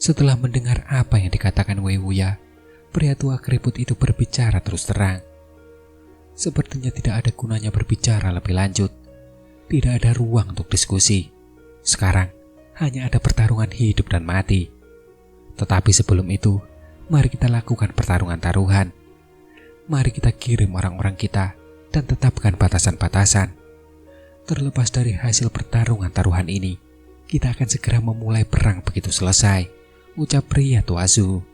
Setelah mendengar apa yang dikatakan Wei Wuya, pria tua keriput itu berbicara terus terang. Sepertinya tidak ada gunanya berbicara lebih lanjut. Tidak ada ruang untuk diskusi. Sekarang hanya ada pertarungan hidup dan mati. Tetapi sebelum itu, mari kita lakukan pertarungan taruhan. Mari kita kirim orang-orang kita dan tetapkan batasan-batasan. Terlepas dari hasil pertarungan taruhan ini, kita akan segera memulai perang begitu selesai, ucap pria tua Zhu.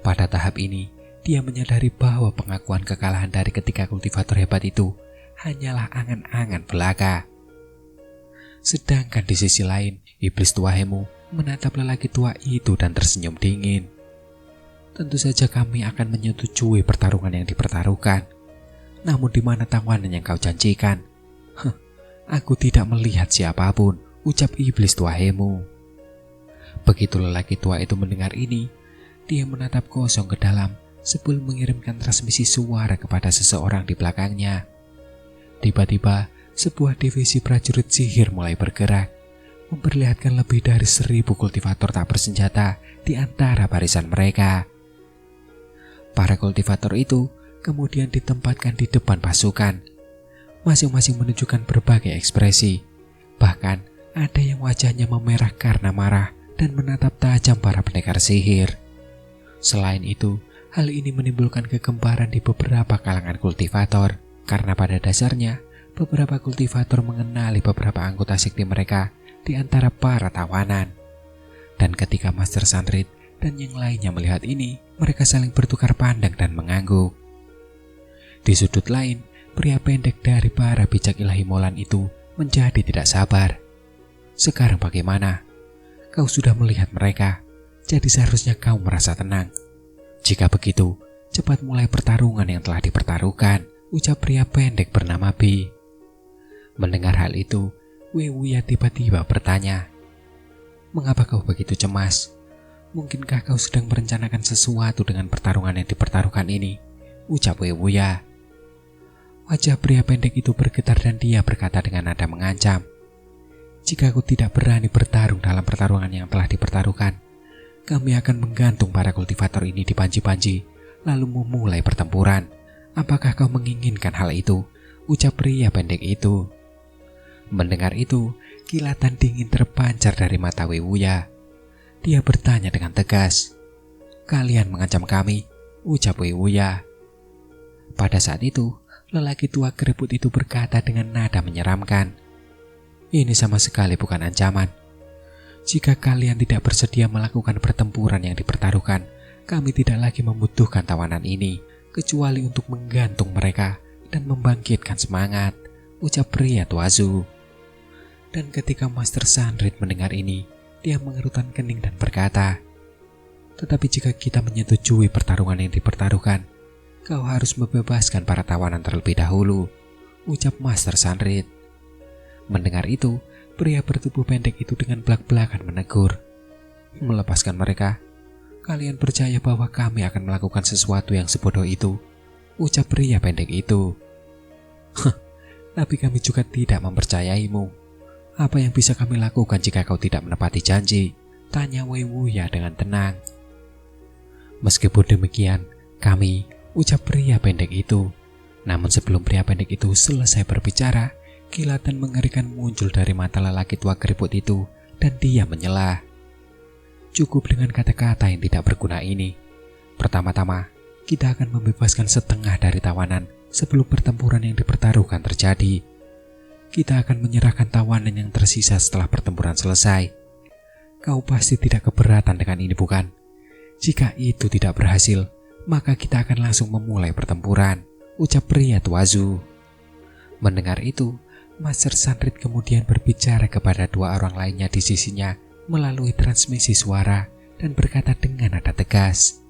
Pada tahap ini, dia menyadari bahwa pengakuan kekalahan dari ketiga kultivator hebat itu hanyalah angan-angan belaka. Sedangkan di sisi lain, iblis tua Hemu menatap lelaki tua itu dan tersenyum dingin. Tentu saja kami akan menyetujui pertarungan yang dipertaruhkan. Namun di mana tawanan yang kau janjikan? Aku tidak melihat siapapun, ucap iblis tua Hemu. Begitu lelaki tua itu mendengar ini, dia menatap kosong ke dalam sebelum mengirimkan transmisi suara kepada seseorang di belakangnya. Tiba-tiba, sebuah divisi prajurit sihir mulai bergerak, memperlihatkan lebih dari 1000 kultivator tak bersenjata di antara barisan mereka. Para kultivator itu kemudian ditempatkan di depan pasukan. Masing-masing menunjukkan berbagai ekspresi. Bahkan ada yang wajahnya memerah karena marah dan menatap tajam para pendekar sihir. Selain itu, hal ini menimbulkan kegemparan di beberapa kalangan kultivator, karena pada dasarnya beberapa kultivator mengenali beberapa anggota sekte mereka di antara para tawanan. Dan ketika Master Sanrit dan yang lainnya melihat ini, mereka saling bertukar pandang dan mengangguk. Di sudut lain, pria pendek dari para bijak ilahi Molan itu menjadi tidak sabar. Sekarang bagaimana? Kau sudah melihat mereka, jadi seharusnya kau merasa tenang. Jika begitu, cepat mulai pertarungan yang telah dipertaruhkan, ucap pria pendek bernama Bi. Mendengar hal itu, Wei Wuya tiba-tiba bertanya, "Mengapa kau begitu cemas? Mungkinkah kau sedang merencanakan sesuatu dengan pertarungan yang dipertaruhkan ini?" ucap Wei Wuya. Wajah pria pendek itu bergetar dan dia berkata dengan nada mengancam, "Jika aku tidak berani bertarung dalam pertarungan yang telah dipertaruhkan, kami akan menggantung para kultivator ini di panji-panji, lalu memulai pertempuran. Apakah kau menginginkan hal itu?" ucap pria pendek itu. Mendengar itu, kilatan dingin terpancar dari mata Wei Wuya. Dia bertanya dengan tegas, "Kalian mengancam kami?" ucap Wei Wuya. Pada saat itu, lelaki tua keriput itu berkata dengan nada menyeramkan, "Ini sama sekali bukan ancaman. Jika kalian tidak bersedia melakukan pertempuran yang dipertaruhkan, kami tidak lagi membutuhkan tawanan ini, kecuali untuk menggantung mereka dan membangkitkan semangat," ucap pria tua Zhu. Dan ketika Master Sanrit mendengar ini, dia mengerutkan kening dan berkata, "Tetapi jika kita menyetujui pertarungan yang dipertaruhkan, kau harus membebaskan para tawanan terlebih dahulu," ucap Master Sanrit. Mendengar itu, pria bertubuh pendek itu dengan belak-belakan menegur, "Melepaskan mereka? Kalian percaya bahwa kami akan melakukan sesuatu yang sebodoh itu?" ucap pria pendek itu. "Tapi kami juga tidak mempercayaimu. Apa yang bisa kami lakukan jika kau tidak menepati janji?" tanya Wei Wuya dengan tenang. "Meskipun demikian, kami," ucap pria pendek itu. Namun sebelum pria pendek itu selesai berbicara, kilatan mengerikan muncul dari mata lelaki tua keriput itu dan dia menyela. "Cukup dengan kata-kata yang tidak berguna ini. Pertama-tama, kita akan membebaskan setengah dari tawanan sebelum pertempuran yang dipertaruhkan terjadi. Kita akan menyerahkan tawanan yang tersisa setelah pertempuran selesai. Kau pasti tidak keberatan dengan ini, bukan? Jika itu tidak berhasil, maka kita akan langsung memulai pertempuran," ucap pria tua Zhu. Mendengar itu, Master Sanrit kemudian berbicara kepada dua orang lainnya di sisinya melalui transmisi suara dan berkata dengan nada tegas,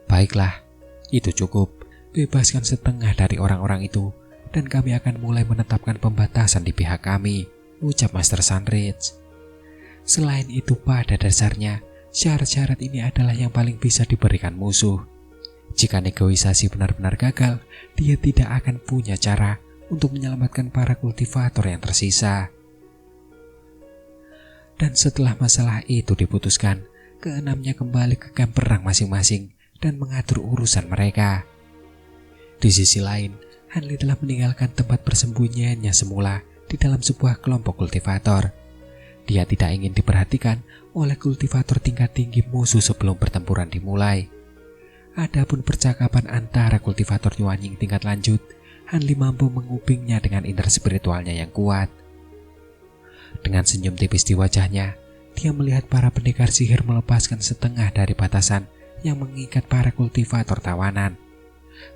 "Baiklah, itu cukup. Bebaskan setengah dari orang-orang itu dan kami akan mulai menetapkan pembatasan di pihak kami," ucap Master Sanrit. Selain itu, pada dasarnya, syarat-syarat ini adalah yang paling bisa diberikan musuh. Jika negosiasi benar-benar gagal, dia tidak akan punya cara untuk menyelamatkan para kultivator yang tersisa. Dan setelah masalah itu diputuskan, keenamnya kembali ke kamp perang masing-masing dan mengatur urusan mereka. Di sisi lain, Hanli telah meninggalkan tempat persembunyiannya semula di dalam sebuah kelompok kultivator. Dia tidak ingin diperhatikan oleh kultivator tingkat tinggi musuh sebelum pertempuran dimulai. Adapun percakapan antara kultivator Yuanying tingkat lanjut, Hanli mampu mengupingnya dengan indera spiritualnya yang kuat. Dengan senyum tipis di wajahnya, dia melihat para pendekar sihir melepaskan setengah dari batasan yang mengikat para kultivator tawanan.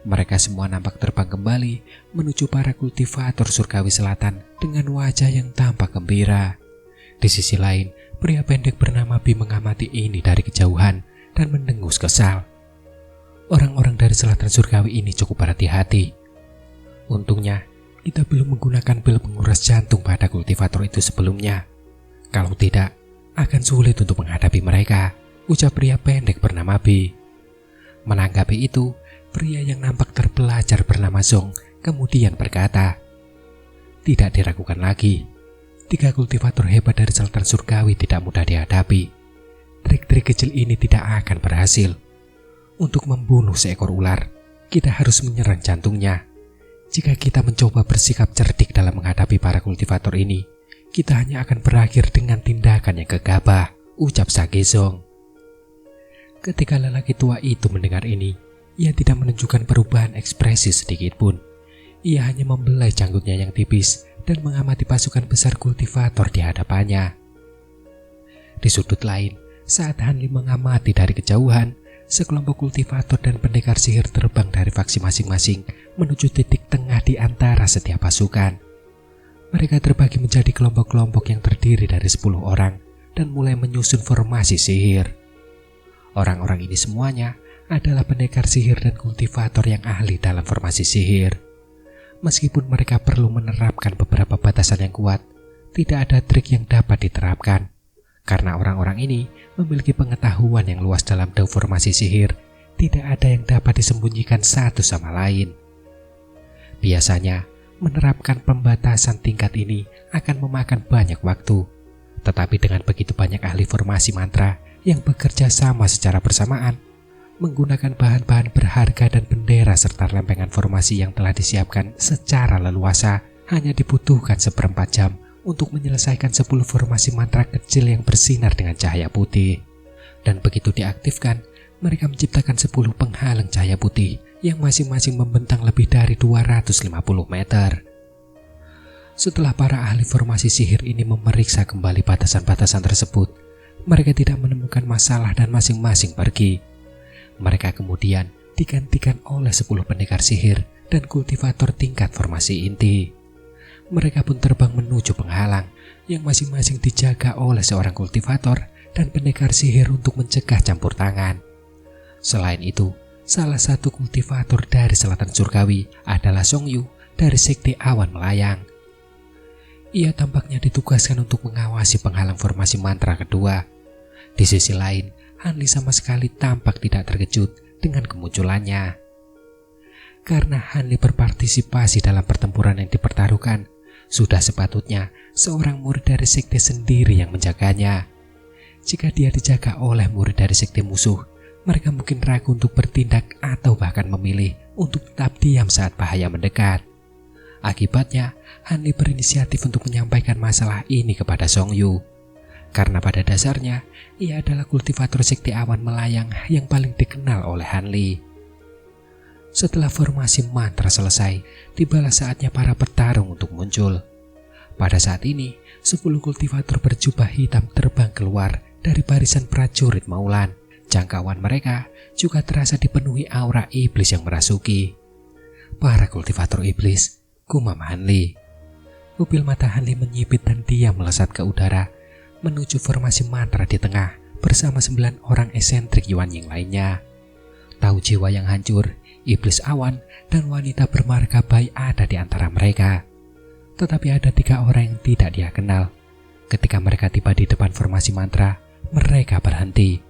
Mereka semua nampak terbang kembali menuju para kultivator surgawi selatan dengan wajah yang tampak gembira. Di sisi lain, pria pendek bernama Bi mengamati ini dari kejauhan dan mendengus kesal. Orang-orang dari selatan surgawi ini cukup berhati-hati. Untungnya, kita belum menggunakan pil penguras jantung pada kultivator itu sebelumnya. Kalau tidak, akan sulit untuk menghadapi mereka, ucap pria pendek bernama Bi. Menanggapi itu, pria yang nampak terpelajar bernama Zong kemudian berkata, "Tidak diragukan lagi, 3 kultivator hebat dari selatan surgawi tidak mudah dihadapi. Trik-trik kecil ini tidak akan berhasil. Untuk membunuh seekor ular, kita harus menyerang jantungnya. Jika kita mencoba bersikap cerdik dalam menghadapi para kultivator ini, kita hanya akan berakhir dengan tindakan yang gegabah," ucap Sagezong. Ketika lelaki tua itu mendengar ini, ia tidak menunjukkan perubahan ekspresi sedikit pun. Ia hanya membelai janggutnya yang tipis dan mengamati pasukan besar kultivator di hadapannya. Di sudut lain, saat Hanli mengamati dari kejauhan, sekelompok kultivator dan pendekar sihir terbang dari faksi masing-masing menuju titik tengah di antara setiap pasukan. Mereka terbagi menjadi kelompok-kelompok yang terdiri dari 10 orang dan mulai menyusun formasi sihir. Orang-orang ini semuanya adalah pendekar sihir dan kultivator yang ahli dalam formasi sihir. Meskipun mereka perlu menerapkan beberapa batasan yang kuat, tidak ada trik yang dapat diterapkan. Karena orang-orang ini memiliki pengetahuan yang luas dalam formasi sihir, tidak ada yang dapat disembunyikan satu sama lain. Biasanya, menerapkan pembatasan tingkat ini akan memakan banyak waktu. Tetapi dengan begitu banyak ahli formasi mantra yang bekerja sama secara bersamaan, menggunakan bahan-bahan berharga dan bendera serta lempengan formasi yang telah disiapkan secara leluasa, hanya dibutuhkan 1/4 jam untuk menyelesaikan 10 formasi mantra kecil yang bersinar dengan cahaya putih. Dan begitu diaktifkan, mereka menciptakan 10 penghalang cahaya putih yang masing-masing membentang lebih dari 250 meter. Setelah para ahli formasi sihir ini memeriksa kembali batasan-batasan tersebut, mereka tidak menemukan masalah dan masing-masing pergi. Mereka kemudian digantikan oleh 10 pendekar sihir dan kultivator tingkat formasi inti. Mereka pun terbang menuju penghalang yang masing-masing dijaga oleh seorang kultivator dan pendekar sihir untuk mencegah campur tangan. Selain itu, salah satu kultivator dari selatan surgawi adalah Song Yu dari sekte awan melayang. Ia tampaknya ditugaskan untuk mengawasi penghalang formasi mantra kedua. Di sisi lain, Hanli sama sekali tampak tidak terkejut dengan kemunculannya. Karena Hanli berpartisipasi dalam pertempuran yang dipertaruhkan, sudah sepatutnya seorang murid dari sekte sendiri yang menjaganya. Jika dia dijaga oleh murid dari sekte musuh, mereka mungkin ragu untuk bertindak atau bahkan memilih untuk tetap diam saat bahaya mendekat. Akibatnya, Hanli berinisiatif untuk menyampaikan masalah ini kepada Song Yu. Karena pada dasarnya, ia adalah kultivator sekte awan melayang yang paling dikenal oleh Hanli. Setelah formasi mantra selesai, tibalah saatnya para petarung untuk muncul. Pada saat ini, 10 kultivator berjubah hitam terbang keluar dari barisan prajurit Maulan. Jangkauan mereka juga terasa dipenuhi aura iblis yang merasuki. Para kultivator iblis, gumam Hanli. Pupil mata Hanli menyipit dan dia melesat ke udara, menuju formasi mantra di tengah bersama 9 orang esentrik Yuanying lainnya. Tahu jiwa yang hancur, iblis awan, dan wanita bermarga bayi ada di antara mereka. Tetapi ada 3 orang yang tidak dia kenal. Ketika mereka tiba di depan formasi mantra, mereka berhenti.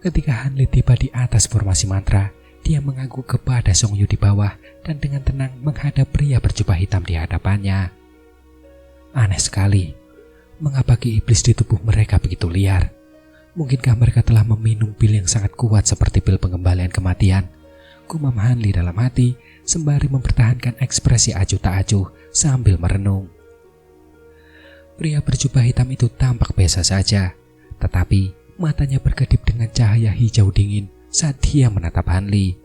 Ketika Hanli tiba di atas formasi mantra, dia mengangguk kepada Song Yu di bawah dan dengan tenang menghadap pria berjubah hitam di hadapannya. Aneh sekali, mengapa ki iblis di tubuh mereka begitu liar? Mungkinkah mereka telah meminum pil yang sangat kuat seperti pil pengembalian kematian? Gumam Hanli dalam hati sembari mempertahankan ekspresi acuh tak acuh sambil merenung. Pria berjubah hitam itu tampak biasa saja, tetapi matanya berkedip dengan cahaya hijau dingin saat dia menatap Hanli.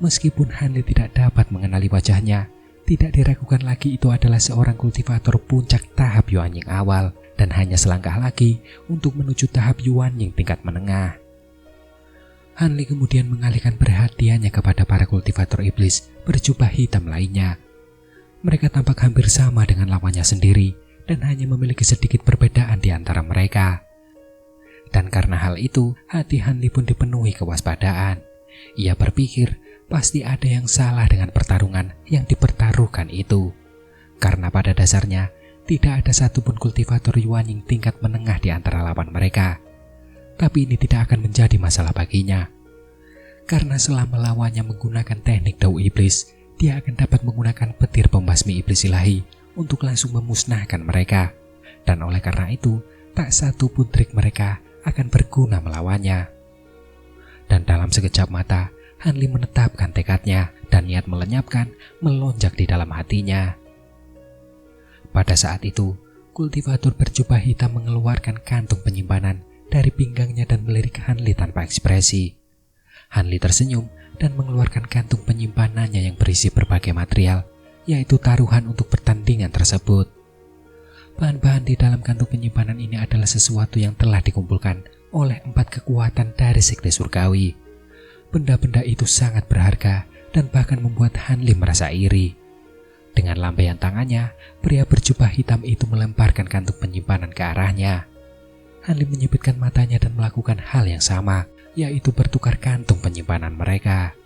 Meskipun Hanli tidak dapat mengenali wajahnya, tidak diragukan lagi itu adalah seorang kultivator puncak tahap Yuanying awal dan hanya selangkah lagi untuk menuju tahap Yuanying tingkat menengah. Hanli kemudian mengalihkan perhatiannya kepada para kultivator iblis berjubah hitam lainnya. Mereka tampak hampir sama dengan lawannya sendiri dan hanya memiliki sedikit perbedaan di antara mereka. Dan karena hal itu, hati Hanli pun dipenuhi kewaspadaan. Ia berpikir pasti ada yang salah dengan pertarungan yang dipertaruhkan itu. Karena pada dasarnya, tidak ada satupun kultivator Yuanying tingkat menengah di antara lawan mereka. Tapi ini tidak akan menjadi masalah baginya. Karena selama lawannya menggunakan teknik Dao Iblis, dia akan dapat menggunakan petir pembasmi iblis ilahi untuk langsung memusnahkan mereka. Dan oleh karena itu, tak satu pun trik mereka akan berguna melawannya. Dan dalam sekejap mata, Hanli menetapkan tekadnya dan niat melenyapkan melonjak di dalam hatinya. Pada saat itu, kultivator berjubah hitam mengeluarkan kantung penyimpanan dari pinggangnya dan melirik Hanli tanpa ekspresi. Hanli tersenyum dan mengeluarkan kantung penyimpanannya yang berisi berbagai material, yaitu taruhan untuk pertandingan tersebut. Bahan-bahan di dalam kantung penyimpanan ini adalah sesuatu yang telah dikumpulkan oleh 4 kekuatan dari sekte surgawi. Benda-benda itu sangat berharga dan bahkan membuat Hanli merasa iri. Dengan lambaian tangannya, pria berjubah hitam itu melemparkan kantung penyimpanan ke arahnya. Hanli menyipitkan matanya dan melakukan hal yang sama, yaitu bertukar kantung penyimpanan mereka.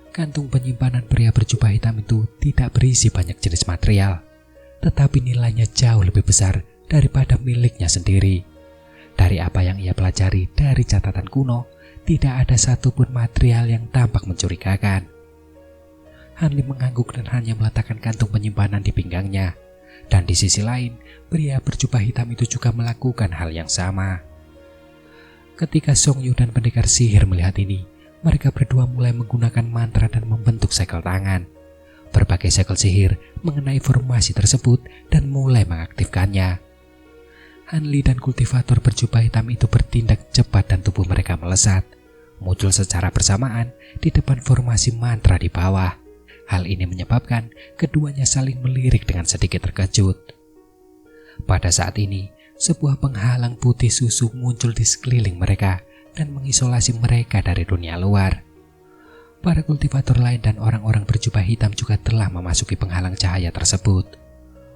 Kantung penyimpanan pria berjubah hitam itu tidak berisi banyak jenis material, tetapi nilainya jauh lebih besar daripada miliknya sendiri. Dari apa yang ia pelajari dari catatan kuno, tidak ada satupun material yang tampak mencurigakan. Hanli mengangguk dan hanya meletakkan kantung penyimpanan di pinggangnya. Dan di sisi lain, pria berjubah hitam itu juga melakukan hal yang sama. Ketika Song Yu dan pendekar sihir melihat ini, mereka berdua mulai menggunakan mantra dan membentuk segel tangan. Berbagai segel sihir mengenai formasi tersebut dan mulai mengaktifkannya. Hanli dan kultivator berjubah hitam itu bertindak cepat dan tubuh mereka melesat, muncul secara bersamaan di depan formasi mantra di bawah. Hal ini menyebabkan keduanya saling melirik dengan sedikit terkejut. Pada saat ini, sebuah penghalang putih susu muncul di sekeliling mereka dan mengisolasi mereka dari dunia luar. Para kultivator lain dan orang-orang berjubah hitam juga telah memasuki penghalang cahaya tersebut.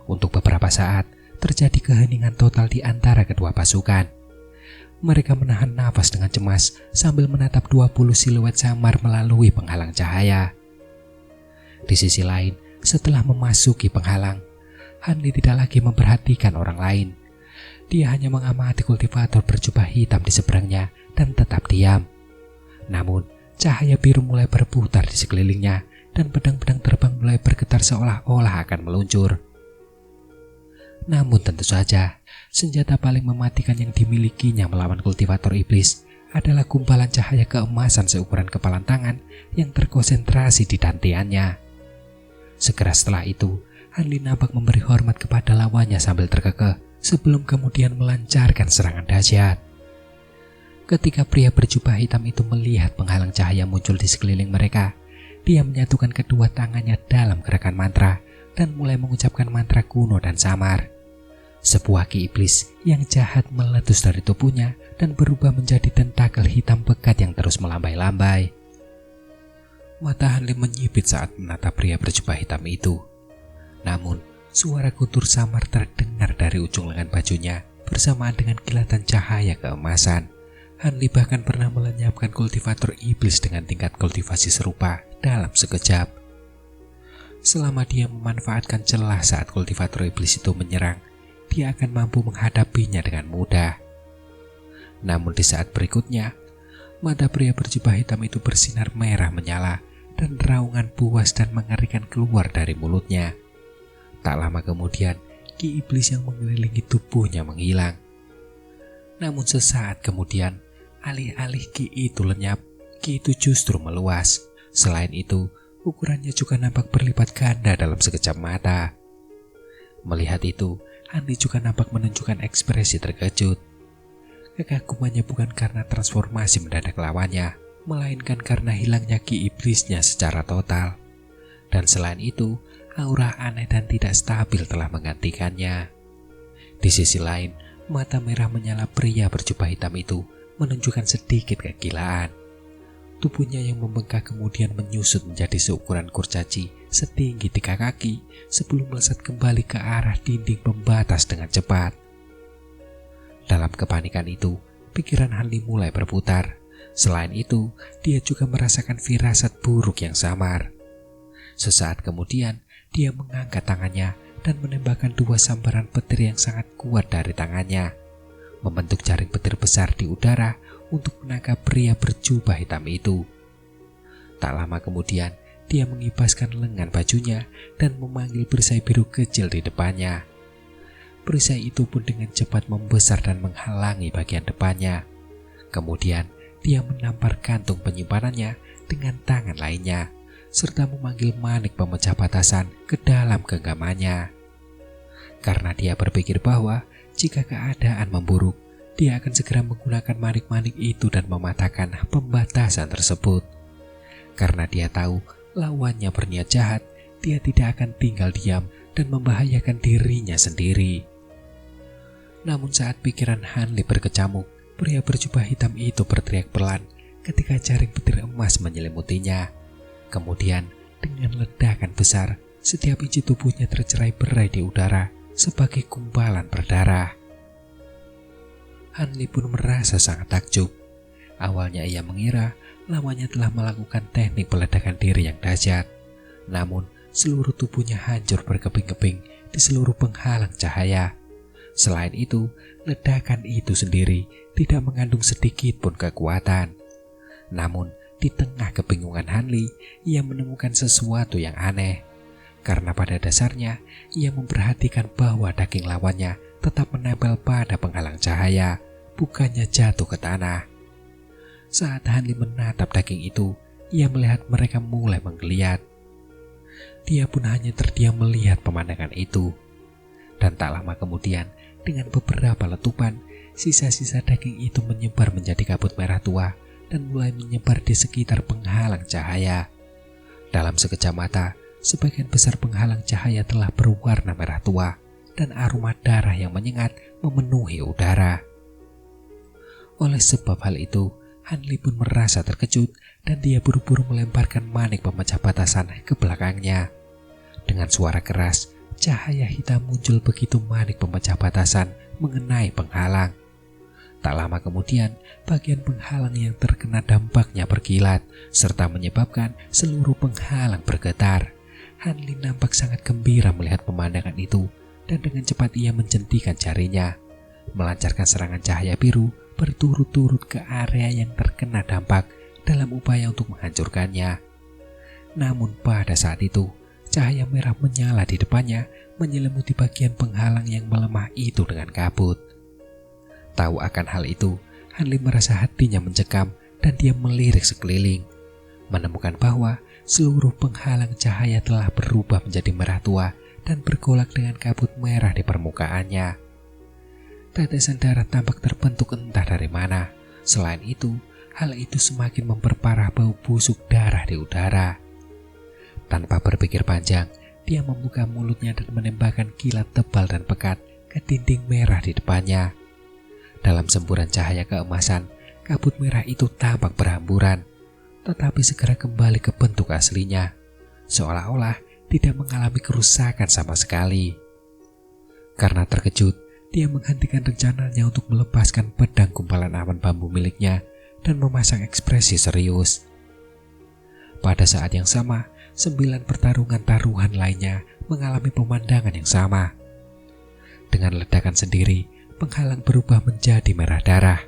Untuk beberapa saat, terjadi keheningan total di antara kedua pasukan. Mereka menahan nafas dengan cemas sambil menatap 20 siluet samar melalui penghalang cahaya. Di sisi lain, setelah memasuki penghalang, Hanli tidak lagi memperhatikan orang lain. Dia hanya mengamati kultivator berjubah hitam di seberangnya dan tetap diam. Namun, cahaya biru mulai berputar di sekelilingnya dan pedang-pedang terbang mulai bergetar seolah-olah akan meluncur. Namun tentu saja, senjata paling mematikan yang dimilikinya melawan kultivator iblis adalah gumpalan cahaya keemasan seukuran kepalan tangan yang terkonsentrasi di dantiannya. Segera setelah itu, Hanli nampak memberi hormat kepada lawannya sambil terkekeh sebelum kemudian melancarkan serangan dahsyat. Ketika pria berjubah hitam itu melihat penghalang cahaya muncul di sekeliling mereka, dia menyatukan kedua tangannya dalam gerakan mantra dan mulai mengucapkan mantra kuno dan samar. Sebuah ki iblis yang jahat meletus dari tubuhnya dan berubah menjadi tentakel hitam pekat yang terus melambai-lambai. Mata Hanli menyipit saat menatap pria berjubah hitam itu. Namun, suara guntur samar terdengar dari ujung lengan bajunya bersamaan dengan kilatan cahaya keemasan. Hanli bahkan pernah melenyapkan kultivator iblis dengan tingkat kultivasi serupa dalam sekejap. Selama dia memanfaatkan celah saat kultivator iblis itu menyerang, dia akan mampu menghadapinya dengan mudah. Namun di saat berikutnya, mata pria berjubah hitam itu bersinar merah menyala dan raungan puas dan mengerikan keluar dari mulutnya. Tak lama kemudian, ki iblis yang mengelilingi tubuhnya menghilang. Namun sesaat kemudian, alih-alih ki itu lenyap, ki itu justru meluas. Selain itu, ukurannya juga nampak berlipat ganda dalam sekejap mata. Melihat itu, Hanli juga nampak menunjukkan ekspresi terkejut. Kekagumannya bukan karena transformasi mendadak lawannya, melainkan karena hilangnya ki iblisnya secara total. Dan selain itu, aura aneh dan tidak stabil telah menggantikannya. Di sisi lain, mata merah menyala pria berjubah hitam itu menunjukkan sedikit kegilaan. Tubuhnya yang membengkak kemudian menyusut menjadi seukuran kurcaci setinggi 3 kaki sebelum melesat kembali ke arah dinding pembatas dengan cepat. Dalam kepanikan itu, pikiran Hanli mulai berputar. Selain itu, dia juga merasakan firasat buruk yang samar. Sesaat kemudian, dia mengangkat tangannya dan menembakkan 2 sambaran petir yang sangat kuat dari tangannya, membentuk jaring petir besar di udara untuk menangkap pria berjubah hitam itu. Tak lama kemudian, dia mengibaskan lengan bajunya dan memanggil perisai biru kecil di depannya. Perisai itu pun dengan cepat membesar dan menghalangi bagian depannya. Kemudian, dia menampar kantung penyimpanannya dengan tangan lainnya, serta memanggil manik pemecah batasan ke dalam genggamannya. Karena dia berpikir bahwa jika keadaan memburuk, dia akan segera menggunakan manik-manik itu dan mematahkan pembatasan tersebut. Karena dia tahu lawannya berniat jahat, dia tidak akan tinggal diam dan membahayakan dirinya sendiri. Namun saat pikiran Hanli berkecamuk, pria berjubah hitam itu berteriak pelan ketika jaring petir emas menyelimutinya. Kemudian, dengan ledakan besar, setiap inci tubuhnya tercerai-berai di udara sebagai gumpalan berdarah. Hanli pun merasa sangat takjub. Awalnya ia mengira lawannya telah melakukan teknik peledakan diri yang dahsyat. Namun, seluruh tubuhnya hancur berkeping-keping di seluruh penghalang cahaya. Selain itu, ledakan itu sendiri tidak mengandung sedikit pun kekuatan. Namun, di tengah kebingungan Hanli, ia menemukan sesuatu yang aneh. Karena pada dasarnya, ia memperhatikan bahwa daging lawannya tetap menempel pada penghalang cahaya, bukannya jatuh ke tanah. Saat Hanli menatap daging itu, ia melihat mereka mulai menggeliat. Dia pun hanya terdiam melihat pemandangan itu. Dan tak lama kemudian, dengan beberapa letupan, sisa-sisa daging itu menyebar menjadi kabut merah tua dan mulai menyebar di sekitar penghalang cahaya. Dalam sekejap mata, sebagian besar penghalang cahaya telah berwarna merah tua dan aroma darah yang menyengat memenuhi udara. Oleh sebab hal itu, Hanli pun merasa terkejut dan dia buru-buru melemparkan manik pemecah batasan ke belakangnya. Dengan suara keras, cahaya hitam muncul begitu manik pemecah batasan mengenai penghalang. Tak lama kemudian, bagian penghalang yang terkena dampaknya berkilat, serta menyebabkan seluruh penghalang bergetar. Hanli nampak sangat gembira melihat pemandangan itu, dan dengan cepat ia menjentikan jarinya, melancarkan serangan cahaya biru berturut-turut ke area yang terkena dampak dalam upaya untuk menghancurkannya. Namun pada saat itu, cahaya merah menyala di depannya, menyelimuti bagian penghalang yang melemah itu dengan kabut. Tahu akan hal itu, Hanli merasa hatinya mencekam dan dia melirik sekeliling, menemukan bahwa seluruh penghalang cahaya telah berubah menjadi merah tua dan bergolak dengan kabut merah di permukaannya. Tetesan darah tampak terbentuk entah dari mana. Selain itu, hal itu semakin memperparah bau busuk darah di udara. Tanpa berpikir panjang, dia membuka mulutnya dan menembakkan kilat tebal dan pekat ke dinding merah di depannya. Dalam semburan cahaya keemasan, kabut merah itu tampak berhamburan, tetapi segera kembali ke bentuk aslinya, seolah-olah tidak mengalami kerusakan sama sekali. Karena terkejut, dia menghentikan rencananya untuk melepaskan pedang gumpalan awan bambu miliknya dan memasang ekspresi serius. Pada saat yang sama, 9 pertarungan taruhan lainnya mengalami pemandangan yang sama. Dengan ledakan sendiri, penghalang berubah menjadi merah darah.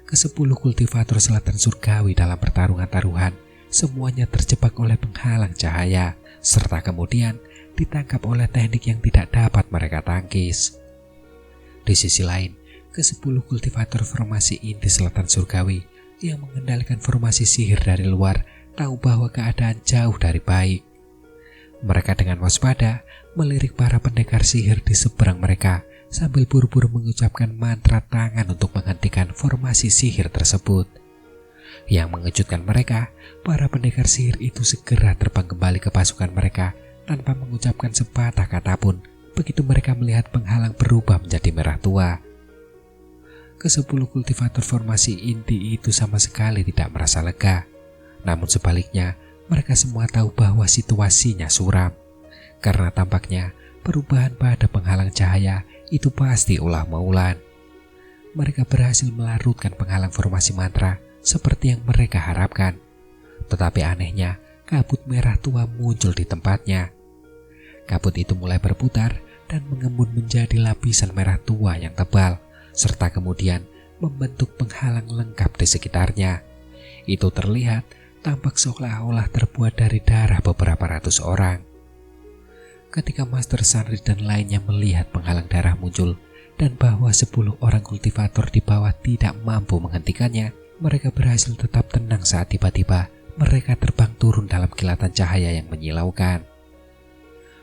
Ke-10 kultivator selatan surgawi dalam pertarungan taruhan semuanya terjebak oleh penghalang cahaya, serta kemudian ditangkap oleh teknik yang tidak dapat mereka tangkis. Di sisi lain, Ke-10 kultivator formasi inti selatan surgawi yang mengendalikan formasi sihir dari luar tahu bahwa keadaan jauh dari baik. Mereka dengan waspada melirik para pendekar sihir di seberang mereka sambil buru-buru mengucapkan mantra tangan untuk menghentikan formasi sihir tersebut. Yang mengejutkan mereka, para pendekar sihir itu segera terbang kembali ke pasukan mereka tanpa mengucapkan sepatah kata pun begitu mereka melihat penghalang berubah menjadi merah tua. Ke-10 kultivator formasi inti itu sama sekali tidak merasa lega. Namun sebaliknya, mereka semua tahu bahwa situasinya suram. Karena tampaknya perubahan pada penghalang cahaya itu pasti ulah maulan. Mereka berhasil melarutkan penghalang formasi mantra seperti yang mereka harapkan. Tetapi anehnya, kabut merah tua muncul di tempatnya. Kabut itu mulai berputar dan mengembun menjadi lapisan merah tua yang tebal, serta kemudian membentuk penghalang lengkap di sekitarnya. Itu terlihat tampak seolah-olah terbuat dari darah beberapa ratus orang. Ketika Master Sanrit dan lainnya melihat penghalang darah muncul dan bahwa 10 orang kultivator di bawah tidak mampu menghentikannya, mereka berhasil tetap tenang saat tiba-tiba mereka terbang turun dalam kilatan cahaya yang menyilaukan.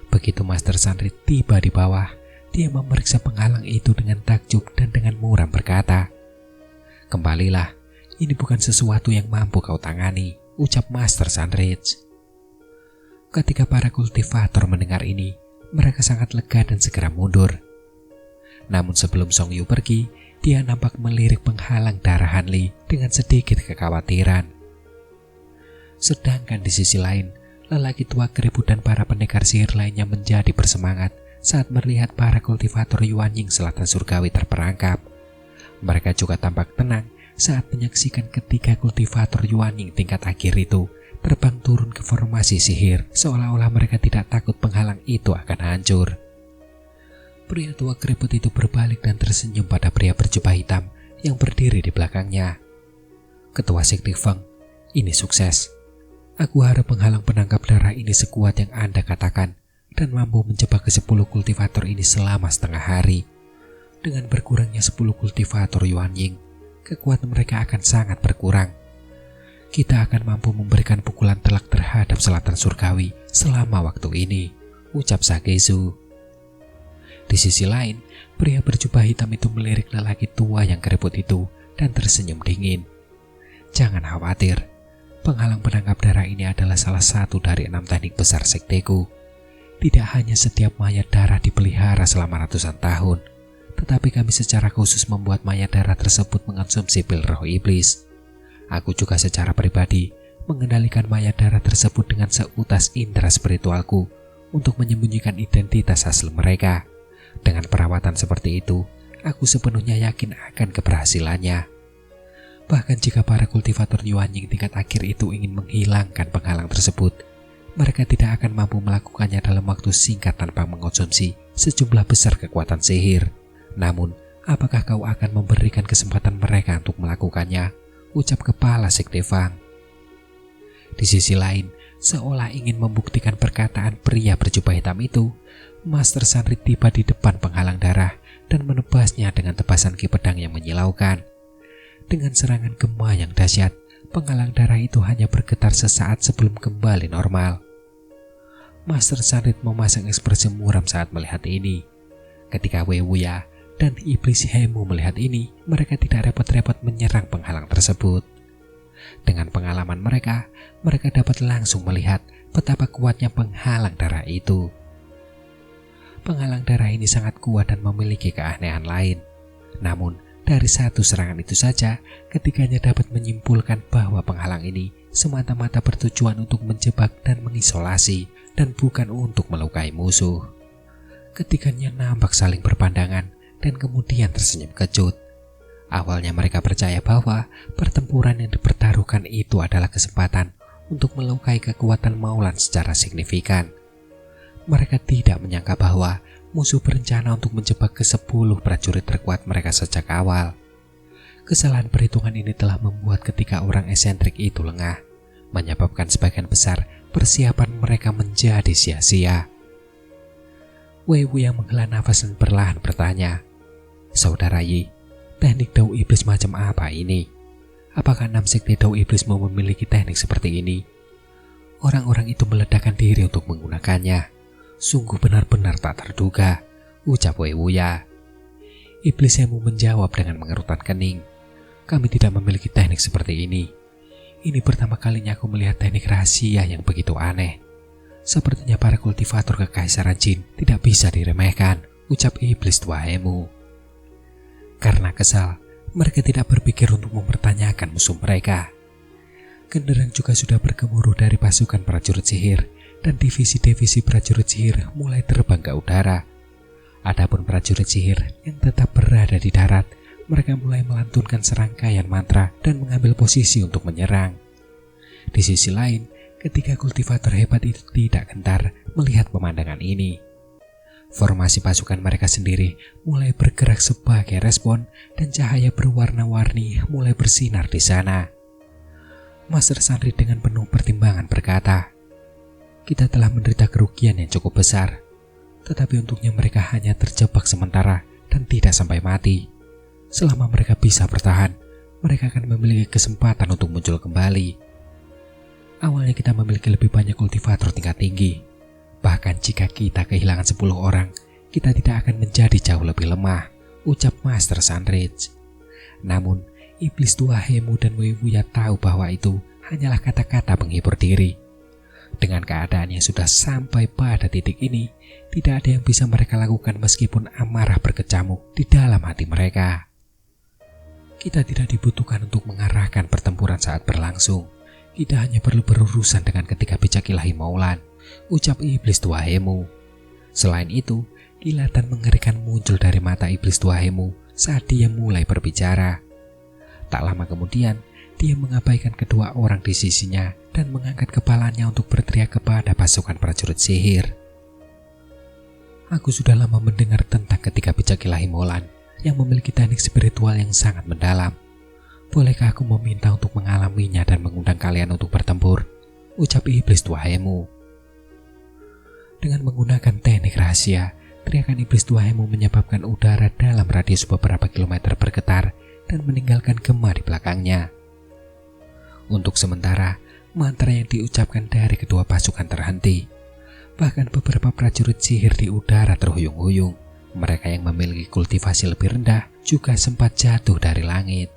Begitu Master Sanrit tiba di bawah, dia memeriksa penghalang itu dengan takjub dan dengan muram berkata, "Kembalilah, ini bukan sesuatu yang mampu kau tangani," ucap Master Sanrit. Ketika para kultivator mendengar ini, mereka sangat lega dan segera mundur. Namun sebelum Song Yu pergi, dia nampak melirik penghalang darah Han Li dengan sedikit kekhawatiran. Sedangkan di sisi lain, lelaki tua keriput dan para pendekar sihir lainnya menjadi bersemangat saat melihat para kultivator Yuan Ying selatan surgawi terperangkap. Mereka juga tampak tenang saat menyaksikan ketiga kultivator Yuan Ying tingkat akhir itu terbang turun ke formasi sihir, seolah-olah mereka tidak takut penghalang itu akan hancur. Pria tua keriput itu berbalik dan tersenyum pada pria berjubah hitam yang berdiri di belakangnya. "Ketua Sekte Feng, ini sukses. Aku harap penghalang penangkap darah ini sekuat yang Anda katakan dan mampu menjebak ke-10 kultivator ini selama setengah hari. Dengan berkurangnya 10 kultivator Yuan Ying, kekuatan mereka akan sangat berkurang. Kita akan mampu memberikan pukulan telak terhadap selatan surgawi selama waktu ini," ucap Sagezu. Di sisi lain, pria berjubah hitam itu melirik lelaki tua yang keriput itu dan tersenyum dingin. "Jangan khawatir, penghalang penangkap darah ini adalah salah satu dari 6 teknik besar sekteku. Tidak hanya setiap mayat darah dipelihara selama ratusan tahun, tetapi kami secara khusus membuat mayat darah tersebut mengonsumsi pil roh iblis. Aku juga secara pribadi mengendalikan mayat darah tersebut dengan seutas indera spiritualku untuk menyembunyikan identitas asli mereka. Dengan perawatan seperti itu, aku sepenuhnya yakin akan keberhasilannya. Bahkan jika para kultivator Yuan Ying tingkat akhir itu ingin menghilangkan penghalang tersebut, mereka tidak akan mampu melakukannya dalam waktu singkat tanpa mengonsumsi sejumlah besar kekuatan sihir. Namun, apakah kau akan memberikan kesempatan mereka untuk melakukannya?" ucap kepala Sekte Fang. Di sisi lain, seolah ingin membuktikan perkataan pria berjubah hitam itu, Master Sanrit tiba di depan penghalang darah dan menebasnya dengan tebasan ki pedang yang menyilaukan. Dengan serangan gema yang dahsyat, penghalang darah itu hanya bergetar sesaat sebelum kembali normal. Master Sanrit memasang ekspresi muram saat melihat ini. Ketika Wei Wuya dan Iblis Hemu melihat ini, mereka tidak repot-repot menyerang penghalang tersebut. Dengan pengalaman mereka dapat langsung melihat betapa kuatnya penghalang darah itu. Penghalang darah ini sangat kuat dan memiliki keanehan lain. Namun, dari satu serangan itu saja, ketiganya dapat menyimpulkan bahwa penghalang ini semata-mata bertujuan untuk menjebak dan mengisolasi, dan bukan untuk melukai musuh. Ketiganya nampak saling berpandangan dan kemudian tersenyum kejut. Awalnya mereka percaya bahwa pertempuran yang dipertaruhkan itu adalah kesempatan untuk melukai kekuatan Maulan secara signifikan. Mereka tidak menyangka bahwa musuh berencana untuk menjebak ke-10 prajurit terkuat mereka sejak awal. Kesalahan perhitungan ini telah membuat ketiga orang esentrik itu lengah, menyebabkan sebagian besar persiapan mereka menjadi sia-sia. Wei Wu yang menghela nafas dan perlahan bertanya, "Saudara Yi, Teknik Dao Iblis macam apa ini? Apakah 6 sekte Dao Iblis mau memiliki teknik seperti ini? Orang-orang itu meledakkan diri untuk menggunakannya. Sungguh benar-benar tak terduga, ucap Wei Wuya. Iblis Hemu menjawab dengan mengerutkan kening. Kami tidak memiliki teknik seperti ini. Ini pertama kalinya aku melihat teknik rahasia yang begitu aneh. Sepertinya para kultivator kekaisaran jin tidak bisa diremehkan, ucap Iblis Tua Hemu. Karena kesal, mereka tidak berpikir untuk mempertanyakan musuh mereka. Genderang juga sudah bergemuruh dari pasukan prajurit sihir, dan divisi-divisi prajurit sihir mulai terbang ke udara. Adapun prajurit sihir yang tetap berada di darat, mereka mulai melantunkan serangkaian mantra dan mengambil posisi untuk menyerang. Di sisi lain, ketiga kultivator hebat itu tidak gentar melihat pemandangan ini. Formasi pasukan mereka sendiri mulai bergerak sebagai respon dan cahaya berwarna-warni mulai bersinar di sana. Master Sanri dengan penuh pertimbangan berkata, "Kita telah menderita kerugian yang cukup besar, tetapi untungnya mereka hanya terjebak sementara dan tidak sampai mati. Selama mereka bisa bertahan, mereka akan memiliki kesempatan untuk muncul kembali. Awalnya kita memiliki lebih banyak kultivator tingkat tinggi. Bahkan jika kita kehilangan 10 orang, kita tidak akan menjadi jauh lebih lemah," ucap Master Sunridge. Namun, Iblis Tua Hemu dan Wei Wuya tahu bahwa itu hanyalah kata-kata penghibur diri. Dengan keadaan yang sudah sampai pada titik ini, tidak ada yang bisa mereka lakukan meskipun amarah berkecamuk di dalam hati mereka. Kita tidak dibutuhkan untuk mengarahkan pertempuran saat berlangsung. Kita hanya perlu berurusan dengan ketiga bijak ilahi Maulan, ucap Iblis Tua Hemu. Selain itu, kilatan mengerikan muncul dari mata Iblis Tua Hemu saat dia mulai berbicara. Tak lama kemudian, dia mengabaikan kedua orang di sisinya dan mengangkat kepalanya untuk berteriak kepada pasukan prajurit sihir. Aku sudah lama mendengar tentang ketiga bijak ilahi Maulan yang memiliki teknik spiritual yang sangat mendalam. Bolehkah aku meminta untuk mengalaminya dan mengundang kalian untuk bertempur? Ucap Iblis Tua Hemu. Dengan menggunakan teknik rahasia, teriakan Iblis Tua Hemu menyebabkan udara dalam radius beberapa kilometer bergetar dan meninggalkan gema di belakangnya. Untuk sementara, mantra yang diucapkan dari kedua pasukan terhenti. Bahkan beberapa prajurit sihir di udara terhuyung-huyung. Mereka yang memiliki kultivasi lebih rendah juga sempat jatuh dari langit.